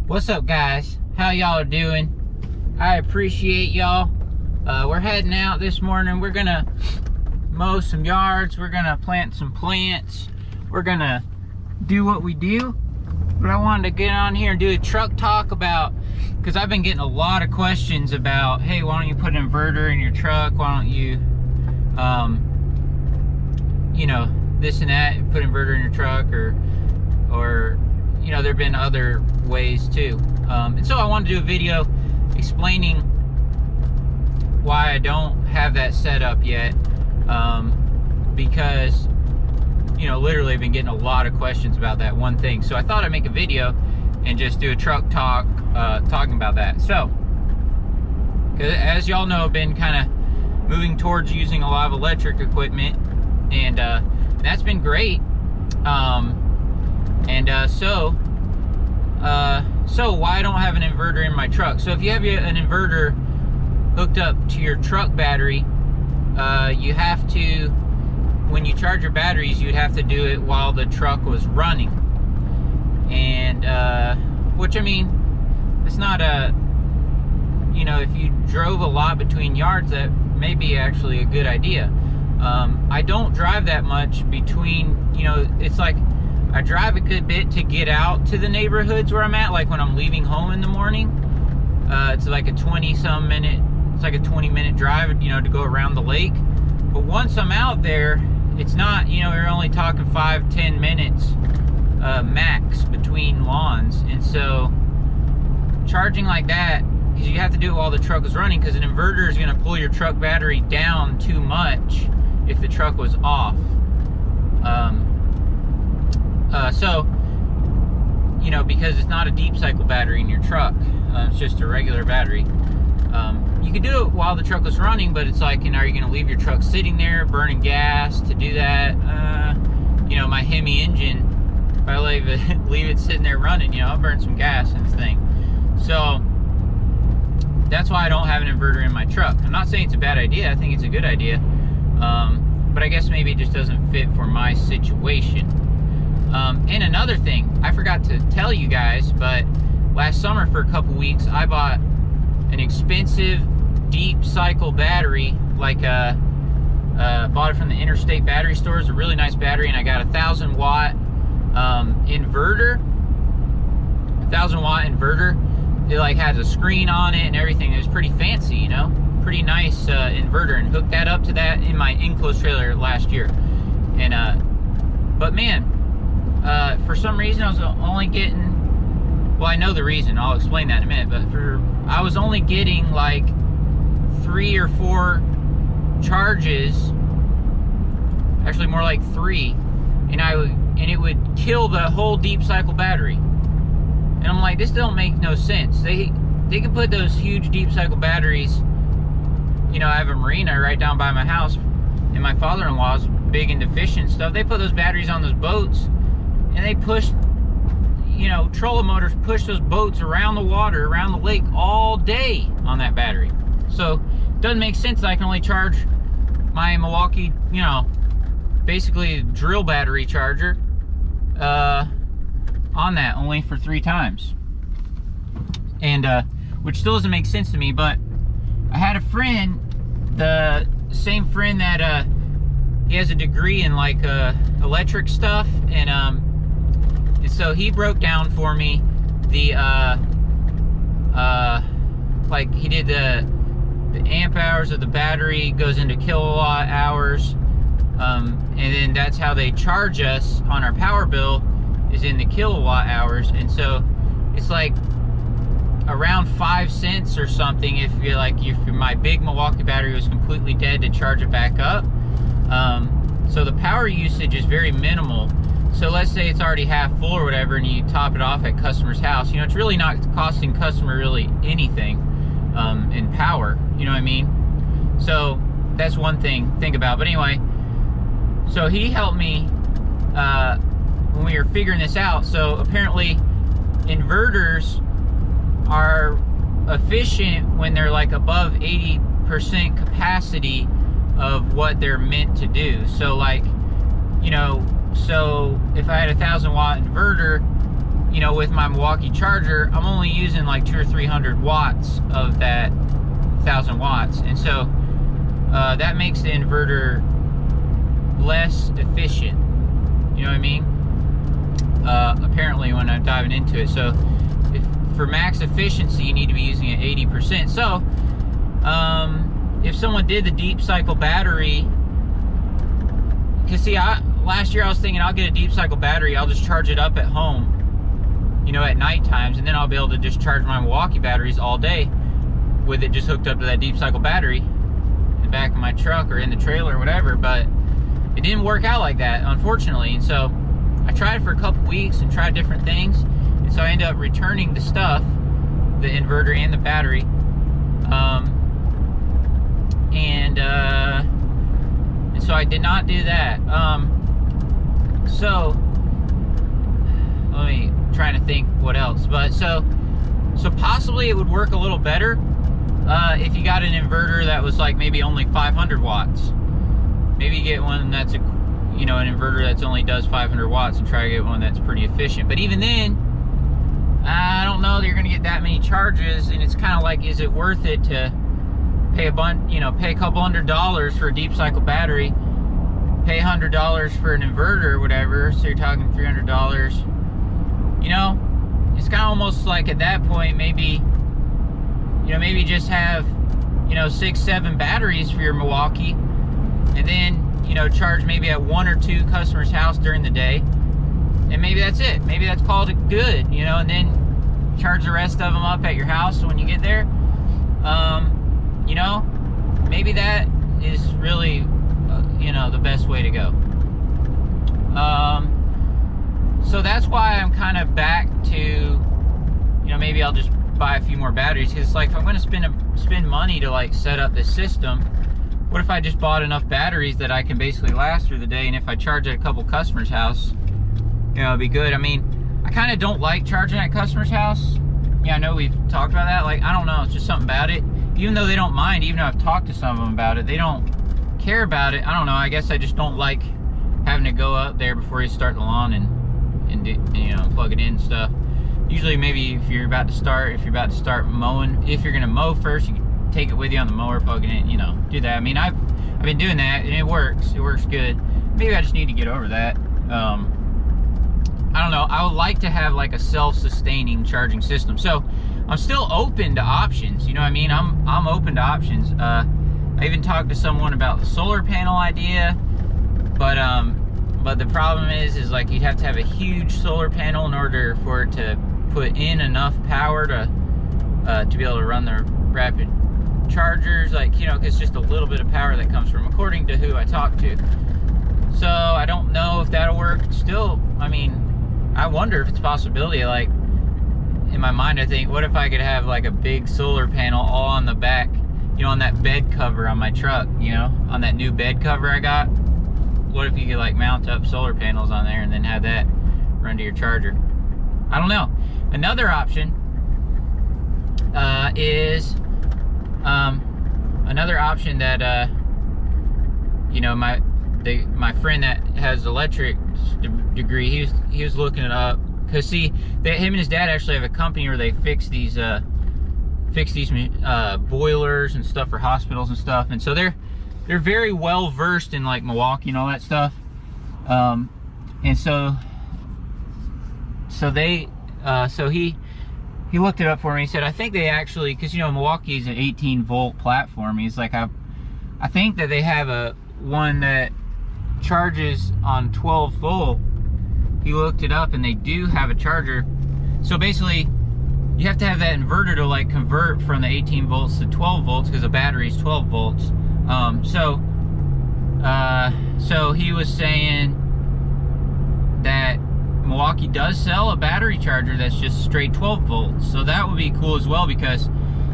What's up, guys? How y'all are doing? I appreciate y'all. We're heading out this morning. We're gonna mow some yards. We're gonna plant some plants. We're gonna do what we do. But I wanted to get on here and do a truck talk about, because I've been getting a lot of questions about, hey, why don't you put an inverter in your truck? Why don't you, you know, this and that, put an inverter in your truck, or you know, there've been other ways too. And so I wanted to do a video explaining why I don't have that set up yet, because, you know, literally I've been getting a lot of questions about that one thing. So I thought I'd make a video and just do a truck talk, talking about that. So, as y'all know, I've been kind of moving towards using a lot of electric equipment, and that's been great. So why I don't have an inverter in my truck? So if you have an inverter hooked up to your truck battery, you have to, when you charge your batteries, you'd have to do it while the truck was running. And which, I mean, it's not a, you know, if you drove a lot between yards, that may be actually a good idea. I don't drive that much between, you know, it's like I drive a good bit to get out to the neighborhoods where I'm at, like when I'm leaving home in the morning. It's like a 20-some minute, it's like a 20-minute drive, you know, to go around the lake. But once I'm out there, it's not, you know, you're only talking 5-10 minutes max between lawns. And so charging like that, because you have to do it while the truck is running, because an inverter is going to pull your truck battery down too much if the truck was off. So, you know, because it's not a deep cycle battery in your truck, it's just a regular battery. You can do it while the truck is running, but it's like, you know, are you going to leave your truck sitting there burning gas to do that? You know, my Hemi engine, if I leave it sitting there running, you know, I'll burn some gas in this thing. So that's why I don't have an inverter in my truck. I'm not saying it's a bad idea. I think it's a good idea. But I guess maybe it just doesn't fit for my situation. And another thing, I forgot to tell you guys, but last summer for a couple weeks, I bought an expensive deep cycle battery, like bought it from the Interstate battery stores, a really nice battery, and I got a 1,000-watt inverter. 1,000-watt inverter. It like has a screen on it and everything. It was pretty fancy, you know, pretty nice inverter, and hooked that up to that in my enclosed trailer last year. And but man, for some reason I was only getting, well, I know the reason, I'll explain that in a minute, but I was only getting like 3 or 4 charges, actually more like 3, and it would kill the whole deep cycle battery. And I'm like, this don't make no sense. They can put those huge deep cycle batteries, you know, I have a marina right down by my house, and my father-in-law's big into fishing stuff. They put those batteries on those boats, and they push, you know, trolling motors push those boats around the water, around the lake all day on that battery. So it doesn't make sense that I can only charge my Milwaukee, you know, basically drill battery charger on that only for 3 times. And which still doesn't make sense to me. But I had a friend, the same friend that he has a degree in like electric stuff, and so he broke down for me the like he did the amp hours of the battery goes into kilowatt hours, and then that's how they charge us on our power bill, is in the kilowatt hours. And so it's like around 5 cents or something if you're like, if my big Milwaukee battery was completely dead, to charge it back up. So the power usage is very minimal. So let's say it's already half full or whatever, and you top it off at customer's house, you know, it's really not costing customer really anything in power, you know what I mean? So that's one thing to think about. But anyway, so he helped me when we were figuring this out. So apparently inverters are efficient when they're like above 80% capacity of what they're meant to do. So like, you know, so if I had a 1,000-watt inverter, you know, with my Milwaukee charger, I'm only using like 200 or 300 watts of that 1,000 watts. And so that makes the inverter less efficient. You know what I mean? Apparently, when I'm diving into it. So for max efficiency, you need to be using it 80%. So if someone did the deep cycle battery, because see, last year I was thinking I'll get a deep cycle battery, I'll just charge it up at home, you know, at night times, and then I'll be able to just charge my Milwaukee batteries all day with it just hooked up to that deep cycle battery in the back of my truck or in the trailer or whatever. But it didn't work out like that, unfortunately. And so I tried it for a couple weeks and tried different things, and so I ended up returning the stuff, the inverter and the battery. And so I did not do that. So let me trying to think what else. But so possibly it would work a little better if you got an inverter that was like maybe only 500 watts. Maybe you get one that's an inverter that's only does 500 watts and try to get one that's pretty efficient. But even then, I don't know that you're gonna get that many charges, and it's kind of like, is it worth it to pay pay a couple $100 for a deep cycle battery, pay $100 for an inverter or whatever, so you're talking $300. You know, it's kind of almost like at that point, maybe just have, 6-7 batteries for your Milwaukee, and then, charge maybe at 1 or 2 customers' house during the day, and maybe that's it. Maybe that's called it good, and then charge the rest of them up at your house when you get there. Maybe that is really, the best way to go. So that's why I'm kind of back to, maybe I'll just buy a few more batteries, because it's like, if I'm going to spend money to like set up this system, what if I just bought enough batteries that I can basically last through the day, and if I charge at a couple customers' house, it'd be good. I mean, I kind of don't like charging at customers' house. Yeah, I know we've talked about that. Like, I don't know, it's just something about it. Even though they don't mind, even though I've talked to some of them about it, they don't care about it. I don't know, I guess I just don't like having to go up there before you start the lawn and plug it in and stuff. Usually, maybe if you're about to start mowing, if you're gonna mow first, you can take it with you on the mower, plug it in, do that. I mean, I've been doing that, and it works good. Maybe I just need to get over that. I don't know, I would like to have like a self-sustaining charging system. So I'm still open to options, you know what I mean? I'm open to options. I even talked to someone about the solar panel idea, but the problem is like you'd have to have a huge solar panel in order for it to put in enough power to be able to run the rapid chargers, like, because just a little bit of power that comes from, according to who I talked to. So I don't know if that'll work. Still, I mean, I wonder if it's a possibility. Like, in my mind, I think, what if I could have like a big solar panel all on the back, on that bed cover on my truck, on that new bed cover I got? What if you could like mount up solar panels on there and then have that run to your charger? I don't know. Another option is another option that my friend that has electric degree, he was looking it up, because see, him and his dad actually have a company where they fix these boilers and stuff for hospitals and stuff, and so they're very well versed in like Milwaukee and all that stuff. And so he looked it up for me. He said, I think they actually, because Milwaukee is an 18-volt platform. He's like, I think that they have one that charges on 12 volt. He looked it up, and they do have a charger. So basically, you have to have that inverter to like convert from the 18 volts to 12 volts, because the battery is 12 volts. So he was saying that Milwaukee does sell a battery charger that's just straight 12 volts. So that would be cool as well, because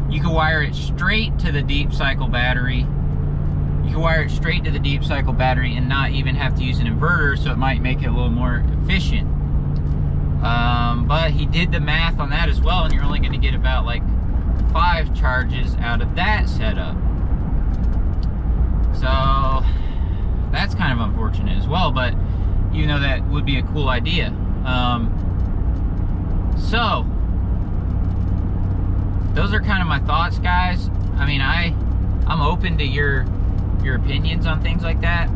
you can wire it straight to the deep cycle battery. You can wire it straight to the deep cycle battery and not even have to use an inverter, so it might make it a little more efficient. But he did the math on that as well, and you're only going to get about like 5 charges out of that setup. So that's kind of unfortunate as well, but that would be a cool idea. So those are kind of my thoughts, guys. I mean, I'm open to your opinions on things like that,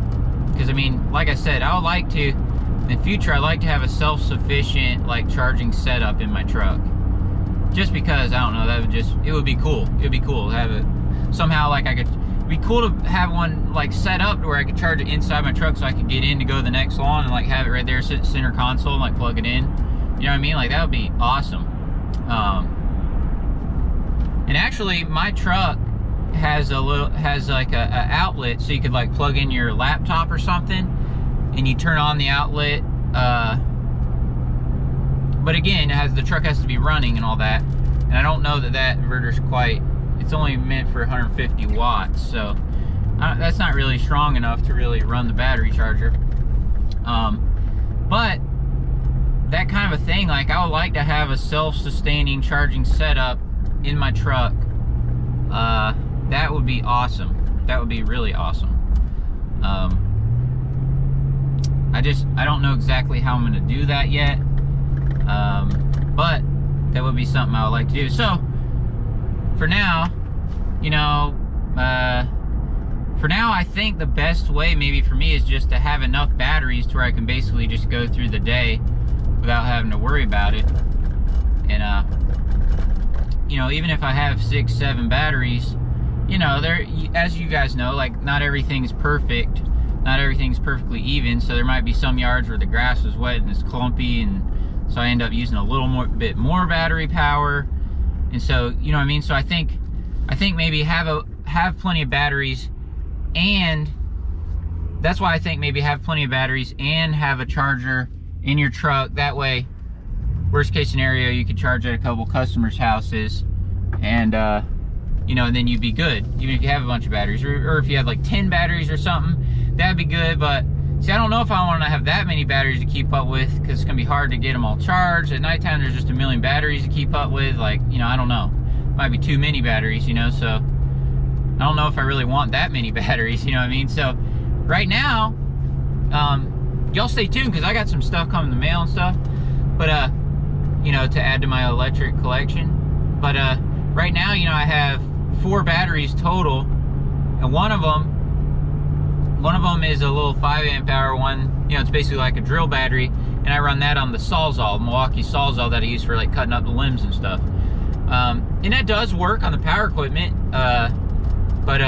because I mean, like I said, I would like to, in the future, I'd like to have a self-sufficient like charging setup in my truck, just because, I don't know, that would just, it would be cool. It would be cool to have it somehow, like I could, it'd be cool to have one like set up to where I could charge it inside my truck, so I could get in to go to the next lawn and like have it right there, sit center console and like plug it in. You know what I mean? Like that would be awesome. And actually my truck has like a outlet, so you could like plug in your laptop or something and you turn on the outlet, but again, the truck has to be running and all that, and I don't know that inverter's quite, it's only meant for 150 watts, so that's not really strong enough to really run the battery charger. But that kind of a thing, like I would like to have a self-sustaining charging setup in my truck. That would be awesome. That would be really awesome. I don't know exactly how I'm going to do that yet, but that would be something I would like to do. So for now, you know, for now I think the best way maybe for me is just to have enough batteries to where I can basically just go through the day without having to worry about it. And you know, even if I have 6-7 batteries, you know, as you guys know, like not everything's perfect, not everything's perfectly even, so there might be some yards where the grass is wet and it's clumpy, and so I end up using a bit more battery power. And so, you know what I mean? So I think maybe have plenty of batteries, and that's why I think maybe have plenty of batteries and have a charger in your truck. That way, worst case scenario, you could charge at a couple customers' houses, and you know, and then you'd be good, even if you have a bunch of batteries, or if you have like 10 batteries or something, that'd be good. But see, I don't know if I want to have that many batteries to keep up with, because it's gonna be hard to get them all charged. At nighttime, there's just a million batteries to keep up with. Like, you know, I don't know, might be too many batteries, you know, so I don't know if I really want that many batteries, you know what I mean? So right now, y'all stay tuned, because I got some stuff coming in the mail and stuff, but you know, to add to my electric collection. But right now, you know, I have 4 batteries total, and one of them is a little 5 amp hour one. You know, it's basically like a drill battery, and I run that on the Sawzall, Milwaukee Sawzall, that I use for like cutting up the limbs and stuff. And that does work on the power equipment, but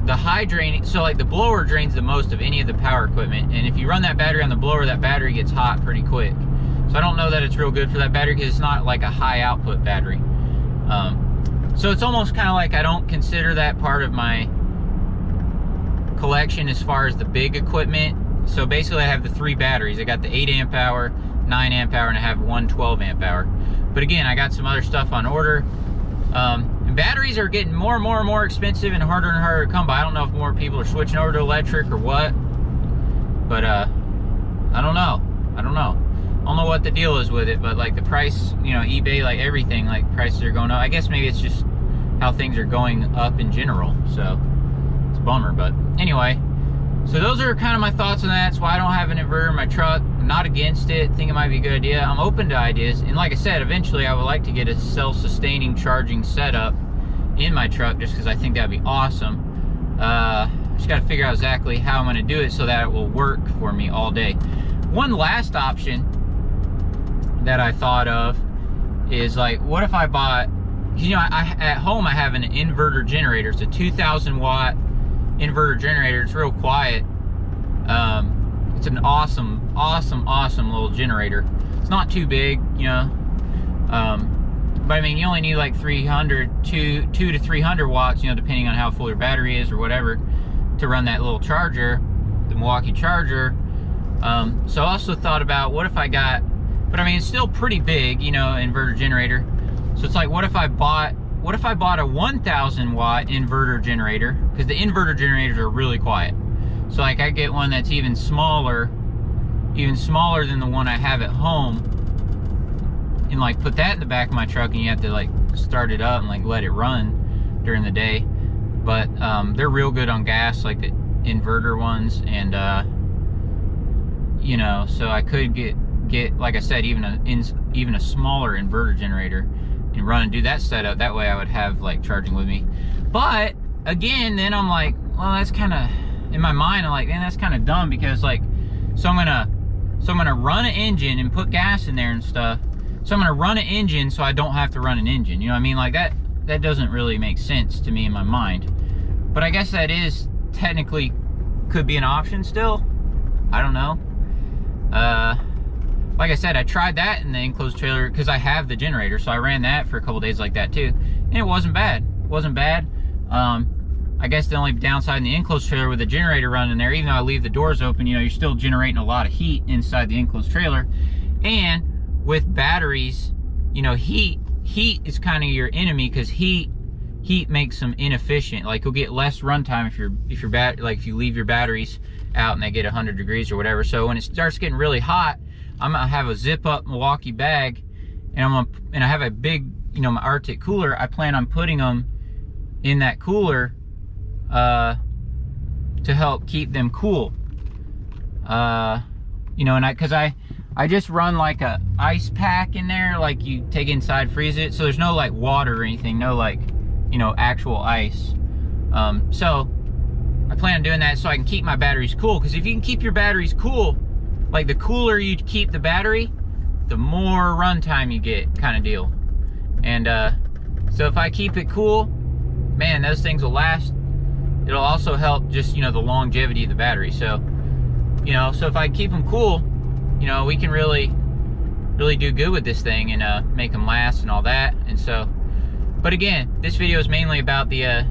the high drain, so like the blower drains the most of any of the power equipment, and if you run that battery on the blower, that battery gets hot pretty quick. So I don't know that it's real good for that battery, because it's not like a high output battery. So it's almost kind of like I don't consider that part of my collection as far as the big equipment. So basically I have the 3 batteries. I got the 8 amp hour, 9 amp hour, and I have one 12 amp hour. But again, I got some other stuff on order. And batteries are getting more and more expensive and harder to come by. I don't know if more people are switching over to electric or what, but I don't know. I don't know what the deal is with it, but like the price, you know, eBay, like everything, like prices are going up. I guess maybe it's just how things are going up in general, so it's a bummer. But anyway, so those are kind of my thoughts on that. That's why I don't have an inverter in my truck. I'm not against it, think it might be a good idea. I'm open to ideas, and like I said, eventually I would like to get a self-sustaining charging setup in my truck, just because I think that'd be awesome. Just got to figure out exactly how I'm going to do it so that it will work for me all day. One last option that I thought of is, like, what if I bought, you know, at home I have an inverter generator. It's a 2,000 watt inverter generator. It's real quiet. It's an awesome little generator. It's not too big, you know, but I mean, you only need like 2 to 300 watts, you know, depending on how full your battery is or whatever, to run that little charger, the Milwaukee charger. So I also thought about, what if I got, but I mean, it's still pretty big, you know, inverter generator. So it's like, what if I bought a 1,000 watt inverter generator? Because the inverter generators are really quiet. So like, I get one that's even smaller than the one I have at home, and like put that in the back of my truck, and you have to like start it up and like let it run during the day. But they're real good on gas, like the inverter ones, and you know, so I could get like I said, even even a smaller inverter generator and run and do that setup. That way I would have like charging with me. But again, then I'm like, well, that's kind of, in my mind, I'm like, man, that's kind of dumb, because like, so I'm gonna run an engine and put gas in there and stuff. So I'm gonna run an engine so I don't have to run an engine. You know what I mean? Like that doesn't really make sense to me in my mind. But I guess that is technically could be an option still. I don't know. Like I said, I tried that in the enclosed trailer because I have the generator, so I ran that for a couple days like that too, and it wasn't bad. It wasn't bad. I guess the only downside in the enclosed trailer with the generator running there, even though I leave the doors open, you know, you're still generating a lot of heat inside the enclosed trailer. And with batteries, you know, heat is kind of your enemy, because heat makes them inefficient. Like, you'll get less runtime if you leave your batteries out and they get 100 degrees or whatever. So when it starts getting really hot, I'm gonna have a zip up Milwaukee bag, and I have a big, you know, my Arctic cooler. I plan on putting them in that cooler to help keep them cool. You know, and because I just run like a ice pack in there, like you take it inside, freeze it, so there's no like water or anything, no like, you know, actual ice. So I plan on doing that so I can keep my batteries cool, because if you can keep your batteries cool, like the cooler you keep the battery, the more runtime you get, kind of deal. And so if I keep it cool, man, those things will last. It'll also help just, you know, the longevity of the battery. So, you know, so if I keep them cool, you know, we can really do good with this thing and make them last and all that. And so, but again, this video is mainly about the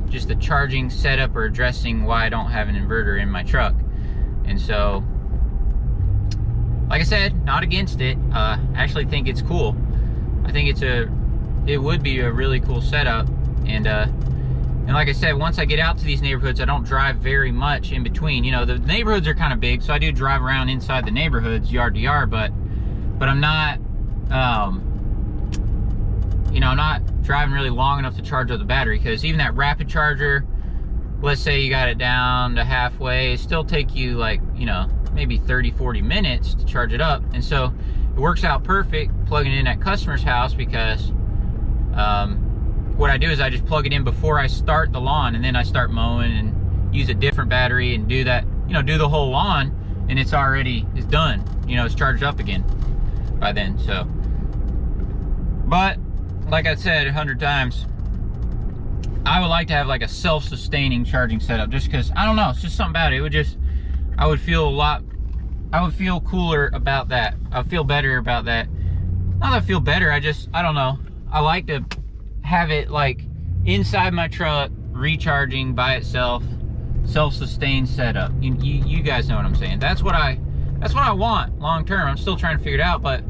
just the charging setup, or addressing why I don't have an inverter in my truck. And so, like I said, not against it. I actually think it's cool. I think it would be a really cool setup. And like I said, once I get out to these neighborhoods, I don't drive very much in between. You know, the neighborhoods are kind of big, so I do drive around inside the neighborhoods, yard to yard, but I'm not, you know, I'm not driving really long enough to charge up the battery, because even that rapid charger, let's say you got it down to halfway, it still take you like, you know, maybe 30-40 minutes to charge it up. And so it works out perfect plugging it in at customer's house, because what I do is I just plug it in before I start the lawn, and then I start mowing and use a different battery and do that, you know, do the whole lawn, and it's done. You know, it's charged up again by then. So, but like I said 100 times, I would like to have like a self-sustaining charging setup, just because, I don't know, it's just something about it. I would feel cooler about that. I feel better about that. Not that I feel better, I don't know. I like to have it like inside my truck, recharging by itself, self-sustained setup. You guys know what I'm saying. That's what I want long term. I'm still trying to figure it out, but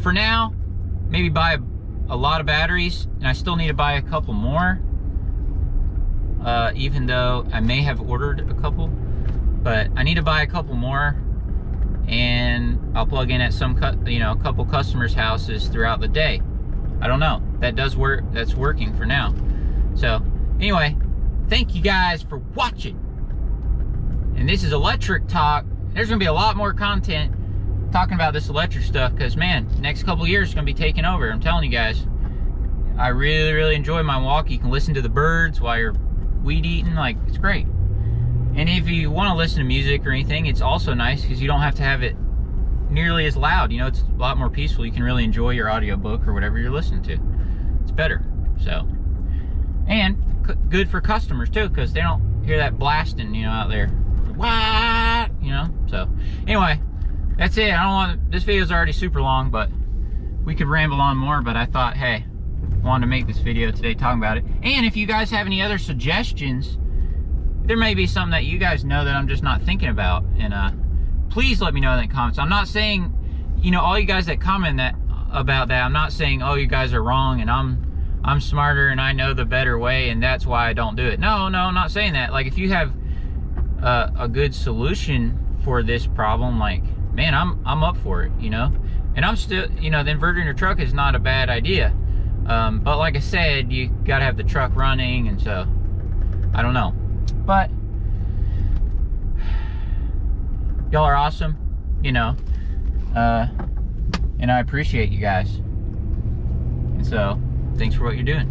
for now, maybe buy a lot of batteries, and I still need to buy a couple more, even though I may have ordered a couple, but I need to buy a couple more, and I'll plug in at some a couple customers' houses throughout the day. I don't know. That does work. That's working for now. So anyway, thank you guys for watching. And this is electric talk. There's gonna be a lot more content talking about this electric stuff, because man, next couple years is gonna be taking over. I'm telling you guys. I really enjoy my walk. You can listen to the birds while you're weed eating. Like, it's great. And if you want to listen to music or anything, it's also nice, because you don't have to have it nearly as loud. You know, it's a lot more peaceful. You can really enjoy your audiobook or whatever you're listening to. It's better. So, and good for customers too, because they don't hear that blasting, you know, out there. What? You know. So anyway, that's it. This video's already super long, but we could ramble on more, but I thought, hey, I wanted to make this video today talking about it. And if you guys have any other suggestions, there may be something that you guys know that I'm just not thinking about, and please let me know in the comments. I'm not saying, you know, all you guys that comment about that, I'm not saying, oh, you guys are wrong and I'm smarter and I know the better way and that's why I don't do it. No, I'm not saying that. Like, if you have a good solution for this problem, like, man, I'm up for it, you know. And I'm still, you know, the inverter in your truck is not a bad idea. But like I said, you gotta have the truck running, and so I don't know. But y'all are awesome, you know. And I appreciate you guys. And so, thanks for what you're doing.